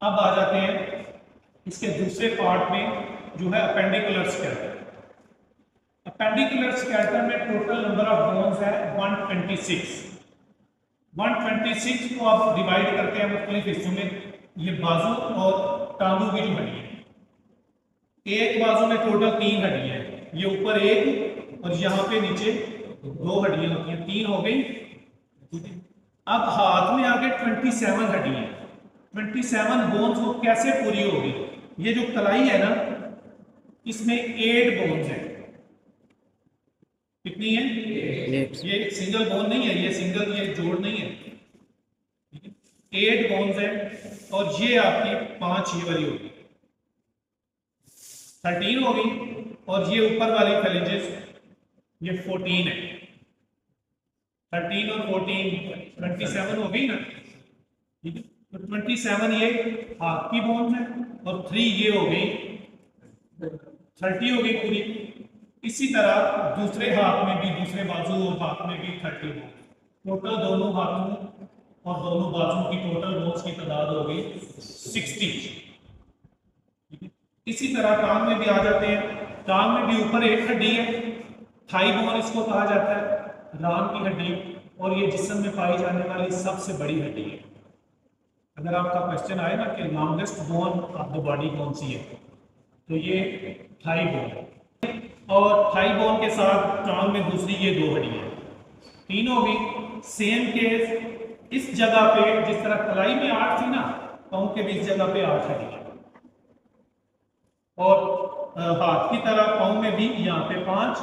अब आ जाते हैं इसके दूसरे पार्ट में जो है अपेंडिकुलर स्केलेटन। अपेंडिकुलर स्केलेटन में टोटल नंबर ऑफ बोन्स है 126। 126 को आप डिवाइड करते हैं मुख्तलिफ हिस्सों में। ये बाजू और टांगों की जो हड्डी है, एक बाजू में टोटल 3 हड्डियां हैं, ये ऊपर एक और यहाँ पे नीचे 2 हड्डियां होती हैं, 3 हो गई। अब हाथ में आगे 27 हड्डियां हैं। 27 बोन्स को कैसे पूरी होगी? ये जो कलाई है ना, इसमें 8 बोन्स हैं। कितनी है? ये सिंगल बोन नहीं है, ये सिंगल ये जोड़ नहीं है, 8 बोन्स है। और ये आपकी 5 ये वाली होगी, 13 होगी। और ये ऊपर वाली फेलिंजेस ये 14 है। 13 और 14 27 हो गई ना, ठीक है। तो 27 ये हाथ की बोन है और 3 ये हो गई, 30 हो गई पूरी। इसी तरह दूसरे हाथ में भी, दूसरे बाजू और हाथ में भी 30 बोन। टोटल दोनों हाथों और दोनों बाजू की टोटल बोन्स की तादाद हो गई 60। इसी तरह टांग में भी आ जाते हैं। टांग में भी ऊपर एक हड्डी है, थाई बोन इसको कहा जाता है, रान की हड्डी, और ये जिस्म में पाई जाने वाली सबसे बड़ी हड्डी है। अगर आपका क्वेश्चन आए ना कि longest bone of the body कौन सी है, तो ये थाई बोन है। और थाई बोन के साथ टांग में दूसरी ये 2 हड्डियां, 3 हो गई। सेम केस इस जगह पे, जिस तरह कलाई में 8 थी ना, पांव के भी इस जगह पे 8 हड्डियां। और हाथ की तरह पांव में भी यहाँ पे 5,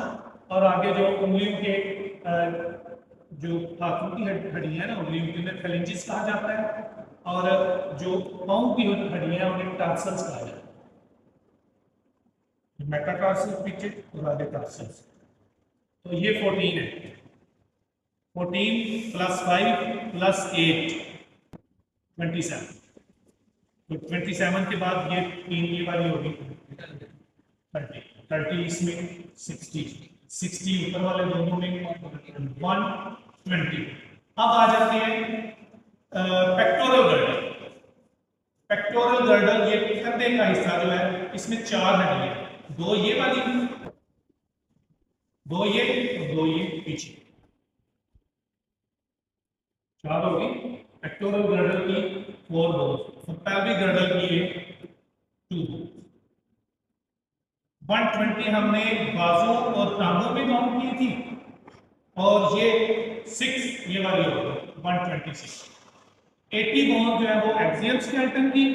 और आगे जो उंगलियों के जो हाथों की हड्डियां है ना, उंगलियों की उन्हें फेलिंजेस कहा जाता है, और जो पांव की हड्डियां हैं उन्हें टार्सल्स कहा जाता है। मेटाटार्सल्स पीछे और आगे टार्सल्स। तो ये 14 है। 14 + 5 + 8 27। तो 27 के बाद ये 3 ये वाली होगी 30 इसमें 60 ऊपर वाले दोनों में 120। अब आ जाते हैं पेक्टोरल गर्डल। पेक्टोरल गर्डल ये कंधे का हिस्सा जो है, इसमें 4 हड्डियां, 2 ये वाली, 2 ये और 2 ये पीछे, 4 होगी। पेक्टोरल गर्डल की 4 बोन्स और पेल्विक गर्डल की 2। 120 हमने बाजू और टांगों में काउंट की थी, और ये 6 ये वाली होगी 126। 80 बोन जो है वो एक्सियल स्केलेटन की